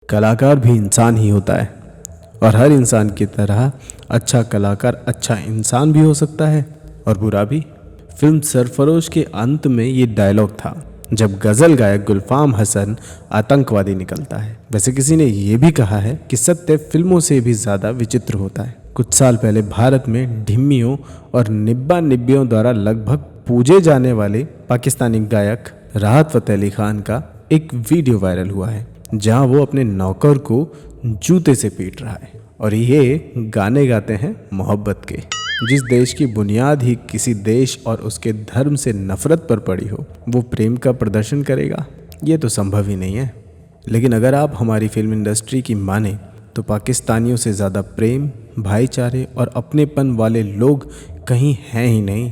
कलाकार भी इंसान ही होता है और हर इंसान की तरह अच्छा कलाकार अच्छा इंसान भी हो सकता है और बुरा भी। फिल्म सरफरोश के अंत में ये डायलॉग था जब गज़ल गायक गुलफाम हसन आतंकवादी निकलता है। वैसे किसी ने ये भी कहा है कि सत्य फिल्मों से भी ज़्यादा विचित्र होता है। कुछ साल पहले भारत में ढिम्मियों और निब्बा निब्बियों द्वारा लगभग पूजे जाने वाले पाकिस्तानी गायक राहत फ़तेह अली खान का एक वीडियो वायरल हुआ है जहां वो अपने नौकर को जूते से पीट रहा है और ये गाने गाते हैं मोहब्बत के। जिस देश की बुनियाद ही किसी देश और उसके धर्म से नफरत पर पड़ी हो वो प्रेम का प्रदर्शन करेगा, ये तो संभव ही नहीं है। लेकिन अगर आप हमारी फिल्म इंडस्ट्री की माने तो पाकिस्तानियों से ज़्यादा प्रेम, भाईचारे और अपनेपन वाले लोग कहीं हैं ही नहीं।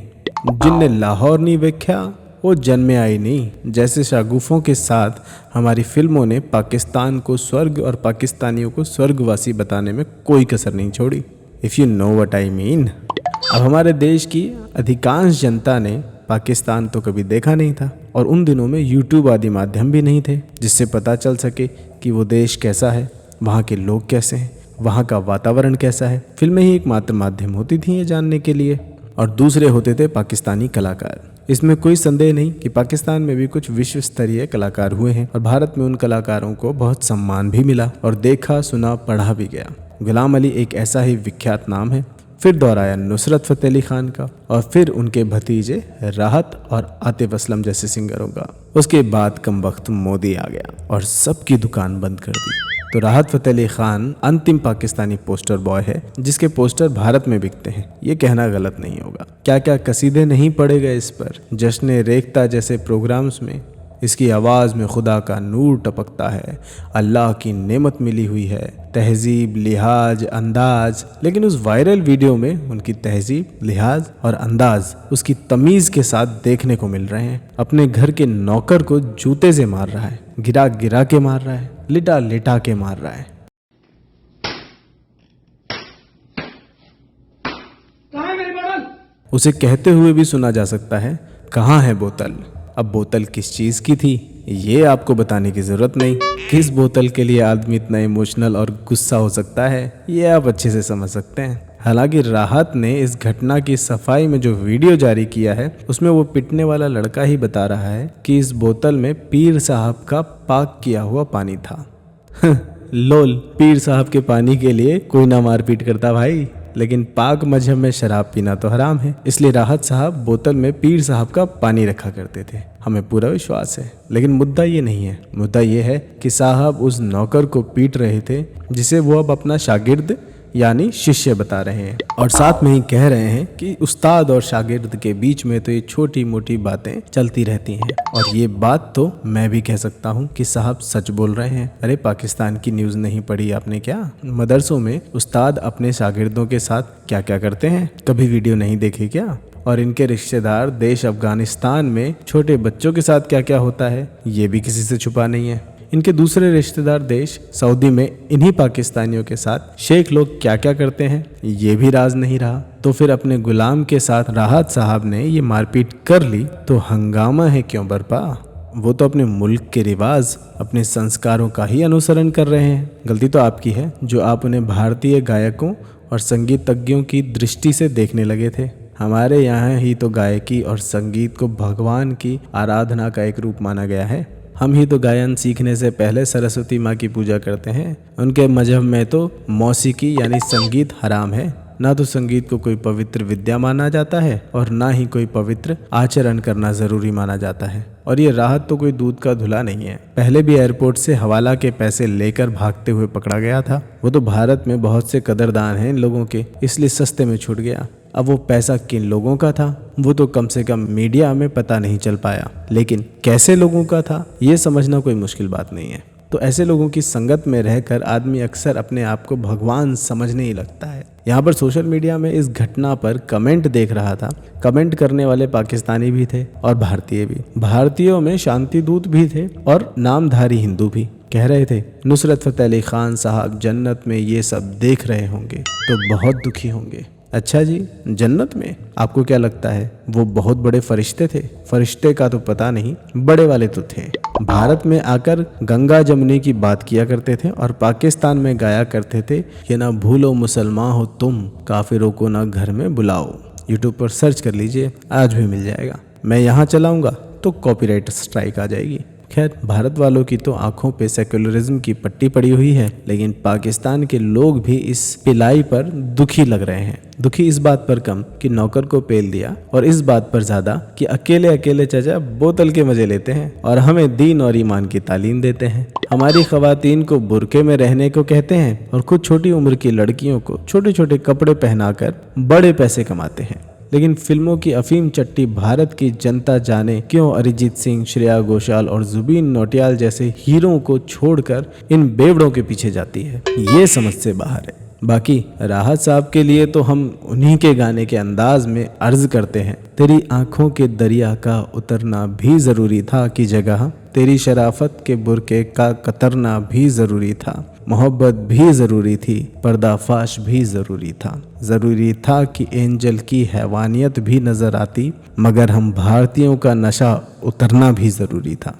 जिनने लाहौर नहीं वेख्या वो जन्मे आई नहीं जैसे शागुफों के साथ हमारी फिल्मों ने पाकिस्तान को स्वर्ग और पाकिस्तानियों को स्वर्गवासी बताने में कोई कसर नहीं छोड़ी। If you know what I mean. अब हमारे देश की अधिकांश जनता ने पाकिस्तान तो कभी देखा नहीं था और उन दिनों में यूट्यूब आदि माध्यम भी नहीं थे जिससे पता चल सके कि वो देश कैसा है, वहाँ के लोग कैसे हैं, वहाँ का वातावरण कैसा है। फिल्में ही एकमात्र माध्यम होती थी ये जानने के लिए और दूसरे होते थे पाकिस्तानी कलाकार। इसमें कोई संदेह नहीं कि पाकिस्तान में भी कुछ विश्व स्तरीय कलाकार हुए हैं और भारत में उन कलाकारों को बहुत सम्मान भी मिला और देखा सुना पढ़ा भी गया। गुलाम अली एक ऐसा ही विख्यात नाम है। फिर दौर आया नुसरत फ़तेह अली खान का और फिर उनके भतीजे राहत और आतिफ असलम जैसे सिंगरों का। उसके बाद कमबख्त मोदी आ गया और सबकी दुकान बंद कर दी। तो राहत फ़तेह अली खान अंतिम पाकिस्तानी पोस्टर बॉय है जिसके पोस्टर भारत में बिकते हैं, ये कहना गलत नहीं होगा। क्या क्या कसीदे नहीं पढ़े गए इस पर। जश्न रेख्ता जैसे प्रोग्राम्स में इसकी आवाज़ में खुदा का नूर टपकता है, अल्लाह की नेमत मिली हुई है, तहजीब, लिहाज, अंदाज। लेकिन उस वायरल वीडियो में उनकी तहजीब, लिहाज और अंदाज उसकी तमीज़ के साथ देखने को मिल रहे हैं। अपने घर के नौकर को जूते से मार रहा है, गिरा गिरा के मार रहा है, लिटा लिटा के मार रहा है। कहाँ है मेरी बोतल? उसे कहते हुए भी सुना जा सकता है, कहाँ है बोतल। अब बोतल किस चीज़ की थी ये आपको बताने की ज़रूरत नहीं। किस बोतल के लिए आदमी इतना इमोशनल और गुस्सा हो सकता है ये आप अच्छे से समझ सकते हैं। हालांकि राहत ने इस घटना की सफाई में जो वीडियो जारी किया है उसमें वो पिटने वाला लड़का ही बता रहा है कि इस बोतल में पीर साहब का पाक किया हुआ पानी था। लोल, पीर साहब के पानी के लिए कोई ना मारपीट करता भाई, लेकिन पाक मजहब में शराब पीना तो हराम है। इसलिए राहत साहब बोतल में पीर साहब का पानी रखा करते थे, हमें पूरा विश्वास है। लेकिन मुद्दा ये नहीं है, मुद्दा ये है कि साहब उस नौकर को पीट रहे थे जिसे वो अब अपना शागिर्द यानी शिष्य बता रहे हैं और साथ में ही कह रहे हैं कि उस्ताद और शागिर्द के बीच में तो ये छोटी मोटी बातें चलती रहती हैं। और ये बात तो मैं भी कह सकता हूँ कि साहब सच बोल रहे हैं। अरे पाकिस्तान की न्यूज़ नहीं पढ़ी आपने क्या? मदरसों में उस्ताद अपने शागिर्दों के साथ क्या क्या करते हैं, कभी वीडियो नहीं देखे क्या? और इनके रिश्तेदार देश अफगानिस्तान में छोटे बच्चों के साथ क्या क्या होता है ये भी किसी से छुपा नहीं है। इनके दूसरे रिश्तेदार देश सऊदी में इन्हीं पाकिस्तानियों के साथ शेख लोग क्या क्या करते हैं ये भी राज नहीं रहा। तो फिर अपने गुलाम के साथ राहत साहब ने ये मारपीट कर ली तो हंगामा है क्यों बरपा? वो तो अपने मुल्क के रिवाज, अपने संस्कारों का ही अनुसरण कर रहे हैं। गलती तो आपकी है जो आप उन्हें भारतीय गायकों और संगीतज्ञों की दृष्टि से देखने लगे थे। हमारे यहाँ ही तो गायकी और संगीत को भगवान की आराधना का एक रूप माना गया है। हम ही तो गायन सीखने से पहले सरस्वती माँ की पूजा करते हैं। उनके मजहब में तो मौसीकी यानी संगीत हराम है। ना तो संगीत को कोई पवित्र विद्या माना जाता है और ना ही कोई पवित्र आचरण करना ज़रूरी माना जाता है। और ये राहत तो कोई दूध का धुला नहीं है। पहले भी एयरपोर्ट से हवाला के पैसे लेकर भागते हुए पकड़ा गया था। वो तो भारत में बहुत से कदरदान हैं इन लोगों के, इसलिए सस्ते में छूट गया। अब वो पैसा किन लोगों का था वो तो कम से कम मीडिया में पता नहीं चल पाया, लेकिन कैसे लोगों का था ये समझना कोई मुश्किल बात नहीं है। तो ऐसे लोगों की संगत में रहकर आदमी अक्सर अपने आप को भगवान समझने ही लगता है। यहाँ पर सोशल मीडिया में इस घटना पर कमेंट देख रहा था। कमेंट करने वाले पाकिस्तानी भी थे और भारतीय भी। भारतीयों में शांति दूत भी थे और नामधारी हिंदू भी। कह रहे थे नुसरत फ़तेह अली खान साहब जन्नत में ये सब देख रहे होंगे तो बहुत दुखी होंगे। अच्छा जी, जन्नत में? आपको क्या लगता है वो बहुत बड़े फरिश्ते थे? फरिश्ते का तो पता नहीं, बड़े वाले तो थे। भारत में आकर गंगा जमुनी की बात किया करते थे और पाकिस्तान में गाया करते थे कि ना भूलो मुसलमान हो तुम, काफिरों को ना घर में बुलाओ। यूट्यूब पर सर्च कर लीजिए, आज भी मिल जाएगा। मैं यहाँ चलाऊंगा तो कॉपीराइट स्ट्राइक आ जाएगी। खैर, भारत वालों की तो आंखों पे सेक्युलरिज्म की पट्टी पड़ी हुई है, लेकिन पाकिस्तान के लोग भी इस पिलाई पर दुखी लग रहे हैं। दुखी इस बात पर कम कि नौकर को पेल दिया, और इस बात पर ज्यादा कि अकेले अकेले चाचा बोतल के मजे लेते हैं और हमें दीन और ईमान की तालीम देते हैं। हमारी खवातीन को बुरके में रहने को कहते हैं और खुद छोटी उम्र की लड़कियों को छोटे छोटे कपड़े पहनाकर बड़े पैसे कमाते हैं। लेकिन फिल्मों की अफीम चट्टी भारत की जनता जाने क्यों अरिजीत सिंह, श्रेया घोषाल और जुबीन नौटियाल जैसे हीरों को छोड़कर इन बेवड़ों के पीछे जाती है, ये समझ से बाहर है। बाकी राहत साहब के लिए तो हम उन्हीं के गाने के अंदाज में अर्ज करते हैं, तेरी आंखों के दरिया का उतरना भी जरूरी था की जगह, तेरी शराफत के बुरके का कतरना भी जरूरी था, मोहब्बत भी ज़रूरी थी, पर्दाफाश भी ज़रूरी था। ज़रूरी था कि एंजल की हैवानियत भी नज़र आती, मगर हम भारतीयों का नशा उतरना भी ज़रूरी था।